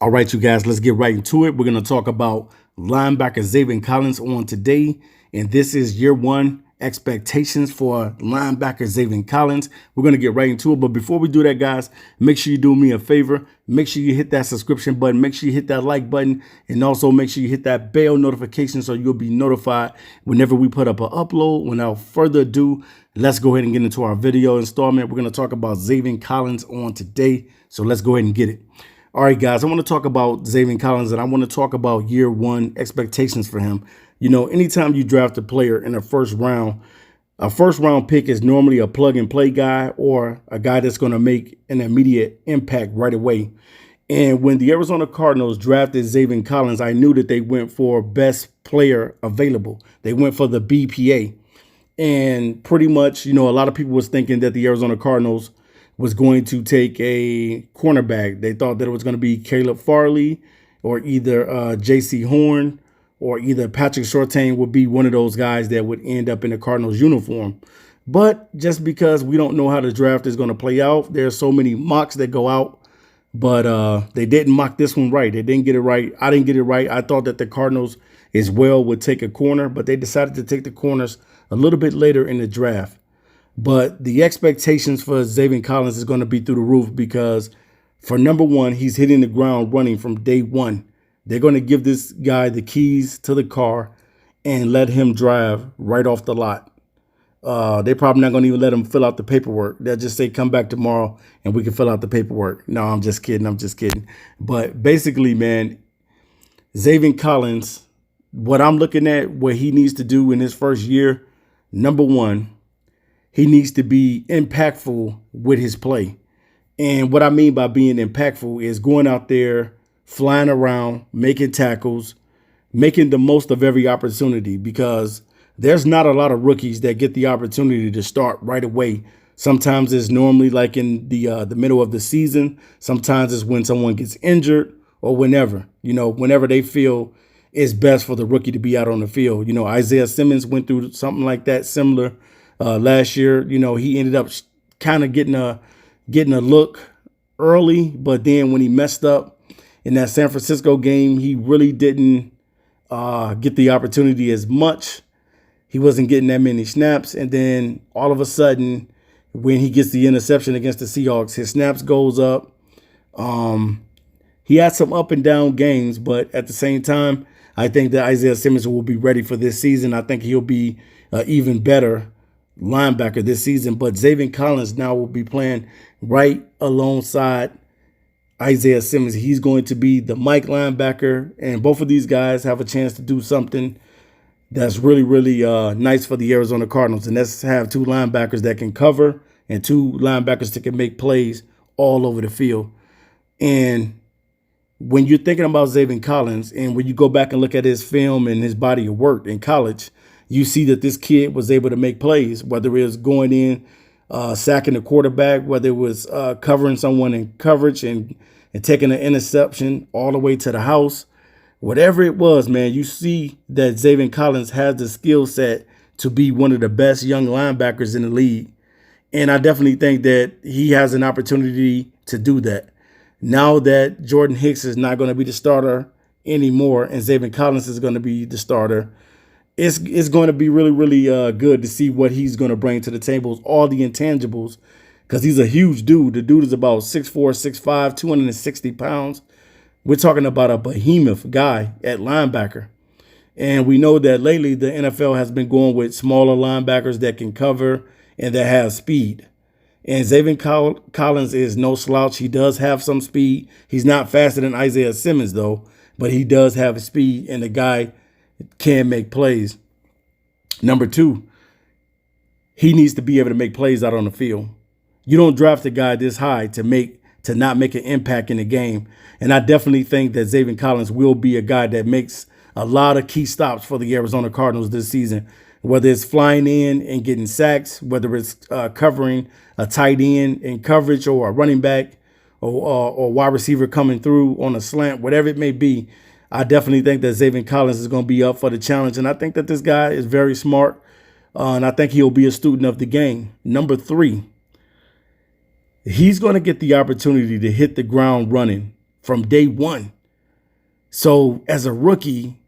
All right, you guys, let's get right into it. We're going to talk about linebacker Zaven Collins on today. And this is year one expectations for linebacker Zaven Collins. We're going to get right into it. But before we do that, guys, make sure you do me a favor. Make sure you hit that subscription button. Make sure you hit that like button. And also make sure you hit that bell notification so you'll be notified whenever we put up an upload. Without further ado, let's go ahead and get into our video installment. We're going to talk about Zaven Collins on today. So let's go ahead and get it. All right, guys, I want to talk about Zaven Collins, and I want to talk about year one expectations for him. You know, anytime you draft a player in a first round pick is normally a plug and play guy or a guy that's going to make an immediate impact right away. And when the Arizona Cardinals drafted Zaven Collins, I knew that they went for best player available. They went for the BPA. And pretty much, you know, a lot of people was thinking that the Arizona Cardinals was going to take a cornerback. They thought that it was going to be Caleb Farley or either J.C. Horn or either Patrick Surtain would be one of those guys that would end up in the Cardinals uniform. But just because we don't know how the draft is going to play out, there's so many mocks that go out. But they didn't mock this one right. They didn't get it right. I didn't get it right. I thought that the Cardinals as well would take a corner, but they decided to take the corners a little bit later in the draft. But the expectations for Zaven Collins is going to be through the roof because for number one, he's hitting the ground running from day one. They're going to give this guy the keys to the car and let him drive right off the lot. They're probably not going to even let him fill out the paperwork. They'll just say, come back tomorrow and we can fill out the paperwork. No, I'm just kidding. I'm just kidding. But basically, man, Zaven Collins, what I'm looking at, what he needs to do in his first year, number one, he needs to be impactful with his play. And what I mean by being impactful is going out there, flying around, making tackles, making the most of every opportunity, because there's not a lot of rookies that get the opportunity to start right away. Sometimes it's normally like in the middle of the season. Sometimes it's when someone gets injured or whenever they feel it's best for the rookie to be out on the field. You know, Isaiah Simmons went through something like that similar last year. You know, he ended up kind of getting a look early, but then when he messed up in that San Francisco game, he really didn't get the opportunity as much. He wasn't getting that many snaps. And then all of a sudden, when he gets the interception against the Seahawks, his snaps goes up. He had some up and down games, but at the same time, I think that Isaiah Simmons will be ready for this season. I think he'll be even better linebacker this season. But Zaven Collins now will be playing right alongside Isaiah Simmons. He's going to be the Mike linebacker, and both of these guys have a chance to do something that's really, really nice for the Arizona Cardinals. And that's have two linebackers that can cover and two linebackers that can make plays all over the field. And when you're thinking about Zaven Collins, and when you go back and look at his film and his body of work in college, you see that this kid was able to make plays, whether it was going in, sacking the quarterback, whether it was covering someone in coverage and taking an interception all the way to the house. Whatever it was, man, you see that Zaven Collins has the skill set to be one of the best young linebackers in the league. And I definitely think that he has an opportunity to do that. Now that Jordan Hicks is not going to be the starter anymore and Zaven Collins is going to be the starter, it's going to be really, really good to see what he's going to bring to the table, all the intangibles, because he's a huge dude. The dude is about 6'4", 6'5", 260 pounds. We're talking about a behemoth guy at linebacker. And we know that lately the NFL has been going with smaller linebackers that can cover and that have speed. And Zaven Collins is no slouch. He does have some speed. He's not faster than Isaiah Simmons, though, but he does have speed, and the guy can make plays. Number two, he needs to be able to make plays out on the field. You don't draft a guy this high to not make an impact in the game. And I definitely think that Zaven Collins will be a guy that makes a lot of key stops for the Arizona Cardinals this season, whether it's flying in and getting sacks, whether it's covering a tight end in coverage or a running back or wide receiver coming through on a slant, whatever it may be. I definitely think that Zaven Collins is going to be up for the challenge. And I think that this guy is very smart, and I think he'll be a student of the game. Number three, he's going to get the opportunity to hit the ground running from day one. So as a rookie,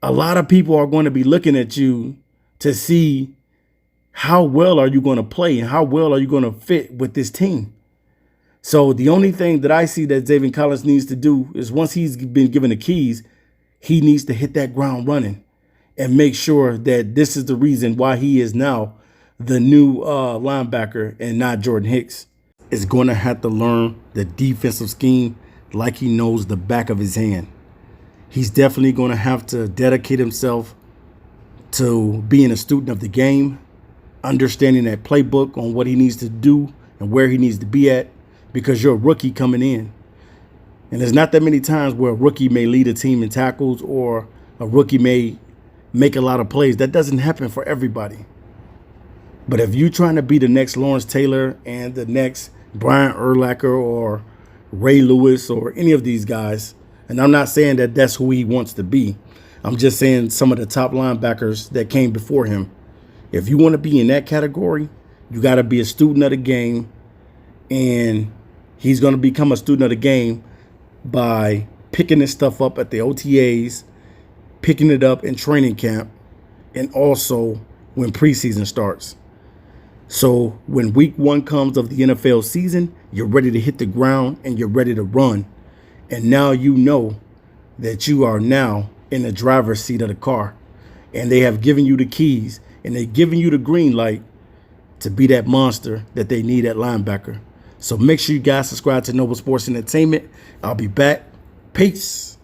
a lot of people are going to be looking at you to see how well are you going to play and how well are you going to fit with this team. So the only thing that I see that Zaven Collins needs to do is once he's been given the keys, he needs to hit that ground running and make sure that this is the reason why he is now the new linebacker and not Jordan Hicks. Is going to have to learn the defensive scheme like he knows the back of his hand. He's definitely going to have to dedicate himself to being a student of the game, understanding that playbook on what he needs to do and where he needs to be at, because you're a rookie coming in. And there's not that many times where a rookie may lead a team in tackles or a rookie may make a lot of plays. That doesn't happen for everybody. But if you're trying to be the next Lawrence Taylor and the next Brian Urlacher or Ray Lewis or any of these guys, and I'm not saying that that's who he wants to be. I'm just saying some of the top linebackers that came before him. If you want to be in that category, you got to be a student of the game. And he's going to become a student of the game by picking this stuff up at the OTAs, picking it up in training camp, and also when preseason starts. So when week 1 comes of the NFL season, you're ready to hit the ground and you're ready to run. And now you know that you are now in the driver's seat of the car. And they have given you the keys and they've given you the green light to be that monster that they need at linebacker. So make sure you guys subscribe to Noble Sports Entertainment. I'll be back. Peace.